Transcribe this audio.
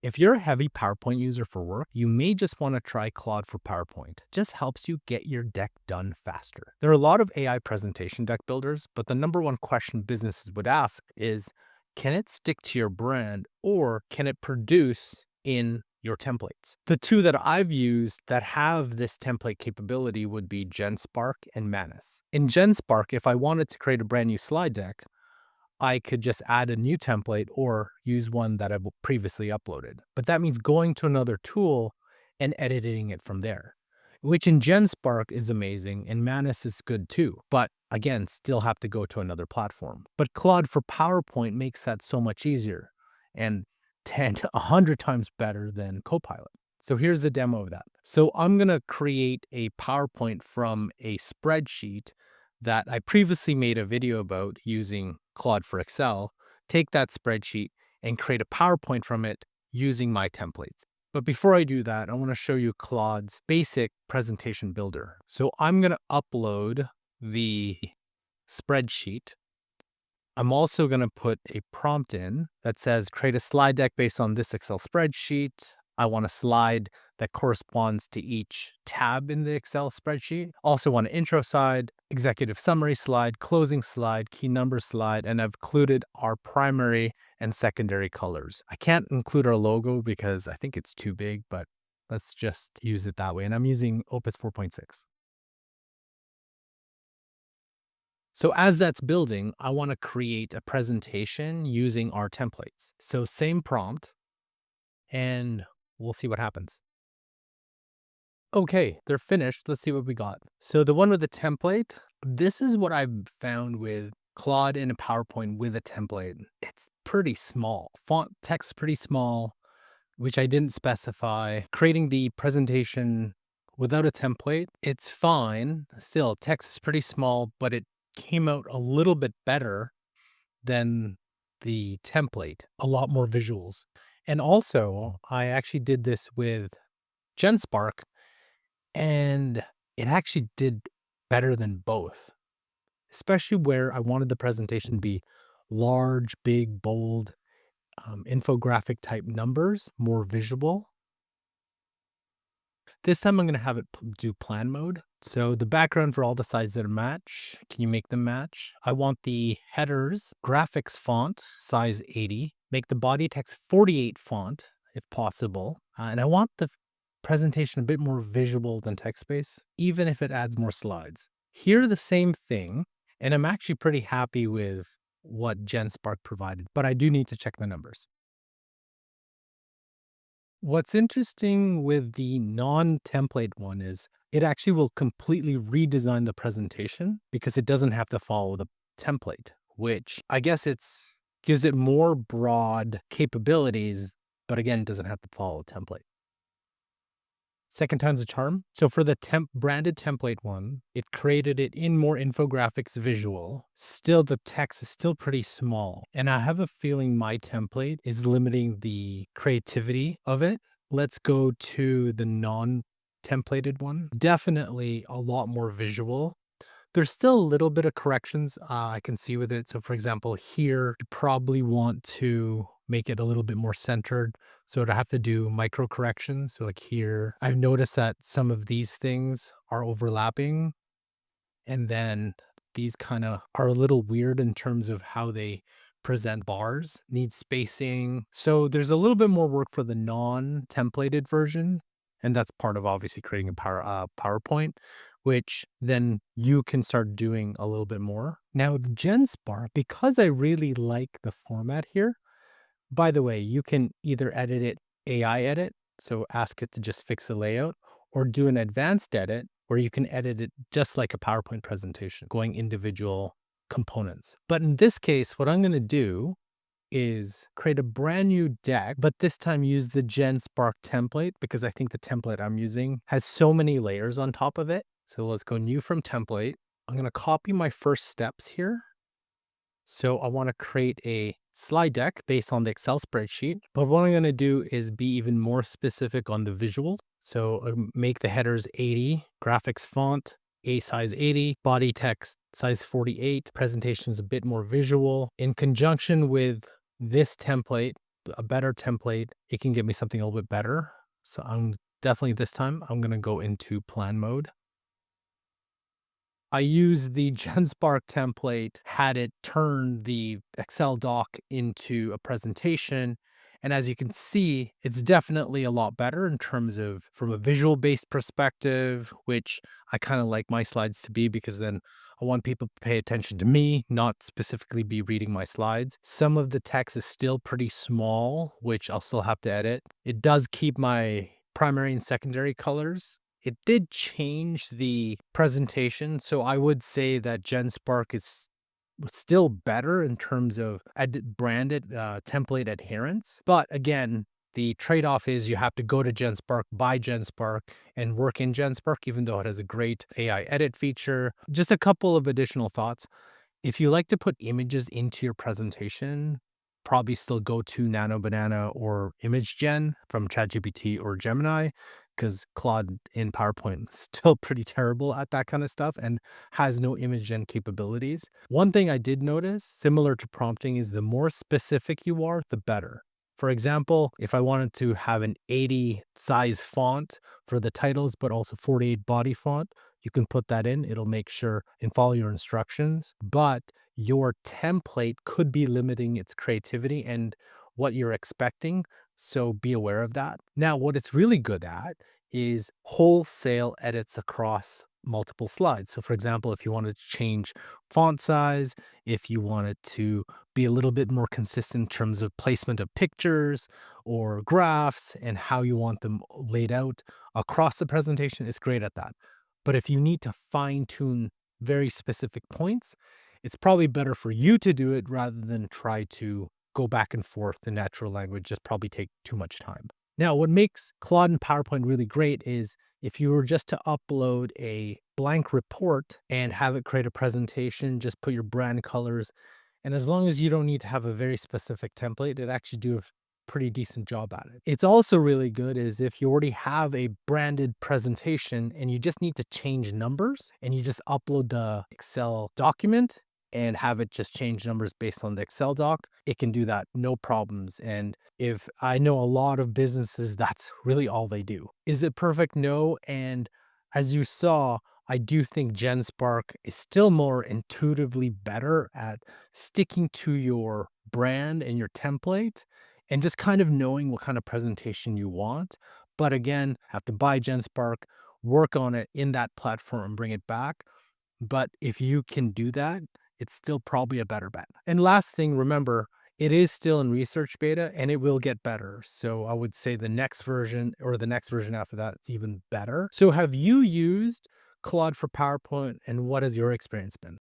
If you're a heavy PowerPoint user for work, you may just want to try Claude for PowerPoint. It just helps you get your deck done faster. There are a lot of AI presentation deck builders, but the number one question businesses would ask is, can it stick to your brand or can it produce in your templates? The two that I've used that have this template capability would be Genspark and Manus. In Genspark, if I wanted to create a brand new slide deck, I could just add a new template or use one that I've previously uploaded. But that means going to another tool and editing it from there, which in Genspark is amazing and Manus is good too. But again, still have to go to another platform. But Claude for PowerPoint makes that so much easier and 10 to 100 times better than Copilot. So here's the demo of that. So I'm going to create a PowerPoint from a spreadsheet that I previously made a video about using Claude for Excel, take that spreadsheet and create a PowerPoint from it using my templates. But before I do that, I want to show you Claude's basic presentation builder. So I'm going to upload the spreadsheet. I'm also going to put a prompt in that says, create a slide deck based on this Excel spreadsheet. I want a slide that corresponds to each tab in the Excel spreadsheet. Also want an intro slide, executive summary slide, closing slide, key number slide, and I've included our primary and secondary colors. I can't include our logo because I think it's too big, but let's just use it that way. And I'm using Opus 4.6. So as that's building, I want to create a presentation using our templates. So same prompt, and we'll see what happens. Okay, they're finished. Let's see what we got. So the one with the template, this is what I've found with Claude in a PowerPoint with a template. It's pretty small. Font text pretty small, which I didn't specify. Creating the presentation without a template, it's fine. Still, text is pretty small, but it came out a little bit better than the template. A lot more visuals. And also, I actually did this with Genspark, and it actually did better than both, especially where I wanted the presentation to be large, big, bold, infographic type numbers, more visual. This time I'm going to have it do plan mode. So the background for all the sides that match, can you make them match? I want the headers, graphics font, size 80. Make the body text 48 font, if possible. And I want the presentation a bit more visual than text-based, even if it adds more slides. Here, the same thing, and I'm actually pretty happy with what Genspark provided, but I do need to check the numbers. What's interesting with the non-template one is it actually will completely redesign the presentation because it doesn't have to follow the template, which I guess gives it more broad capabilities, but again, doesn't have to follow a template. Second time's a charm. So for the branded template one, it created it in more infographics visual. Still, the text is still pretty small. And I have a feeling my template is limiting the creativity of it. Let's go to the non-templated one. Definitely a lot more visual. There's still a little bit of corrections I can see with it. So for example, here, you probably want to make it a little bit more centered. So to have to do micro corrections. So like here, I've noticed that some of these things are overlapping. And then these kind of are a little weird in terms of how they present bars, need spacing. So there's a little bit more work for the non-templated version. And that's part of obviously creating a PowerPoint, which then you can start doing a little bit more. Now, the Genspark, because I really like the format here, by the way, you can either edit it AI edit, so ask it to just fix the layout, or do an advanced edit where you can edit it just like a PowerPoint presentation, going individual components. But in this case, what I'm going to do is create a brand new deck, but this time use the Genspark template because I think the template I'm using has so many layers on top of it. So let's go new from template. I'm going to copy my first steps here. So I want to create a slide deck based on the Excel spreadsheet, but what I'm going to do is be even more specific on the visual. So make the headers 80, graphics font, a size 80, body text size 48, presentation is a bit more visual. In conjunction with this template, a better template, it can give me something a little bit better. So I'm definitely this time I'm gonna go into plan mode. I used the Genspark template, had it turn the Excel doc into a presentation. And as you can see, it's definitely a lot better in terms of from a visual based perspective, which I kind of like my slides to be because then I want people to pay attention to me, not specifically be reading my slides. Some of the text is still pretty small, which I'll still have to edit. It does keep my primary and secondary colors. It did change the presentation, so I would say that Genspark is still better in terms of branded template adherence. But again, the trade-off is you have to go to Genspark, buy Genspark, and work in Genspark, even though it has a great AI edit feature. Just a couple of additional thoughts. If you like to put images into your presentation, probably still go to Nano Banana or Image Gen from ChatGPT or Gemini, because Claude in PowerPoint is still pretty terrible at that kind of stuff and has no image gen capabilities. One thing I did notice, similar to prompting, is the more specific you are, the better. For example, if I wanted to have an 80 size font for the titles, but also 48 body font, you can put that in. It'll make sure and follow your instructions. But your template could be limiting its creativity and what you're expecting. So be aware of that. Now, what it's really good at is wholesale edits across multiple slides. So, for example, if you wanted to change font size, if you wanted to be a little bit more consistent in terms of placement of pictures or graphs and how you want them laid out across the presentation, it's great at that. But if you need to fine tune very specific points, it's probably better for you to do it rather than try to go back and forth in natural language, just probably take too much time. Now, what makes Claude and PowerPoint really great is if you were just to upload a blank report and have it create a presentation, just put your brand colors, and as long as you don't need to have a very specific template, it actually do a pretty decent job at it. It's also really good is if you already have a branded presentation and you just need to change numbers and you just upload the Excel document and have it just change numbers based on the Excel doc, it can do that no problems. And if I know a lot of businesses, that's really all they do. Is it perfect? No. And as you saw, I do think Genspark is still more intuitively better at sticking to your brand and your template and just kind of knowing what kind of presentation you want. But again, have to buy Genspark, work on it in that platform and bring it back. But if you can do that, it's still probably a better bet. And last thing, remember, it is still in research beta and it will get better. So I would say the next version or the next version after that, it's even better. So have you used Claude for PowerPoint and what has your experience been?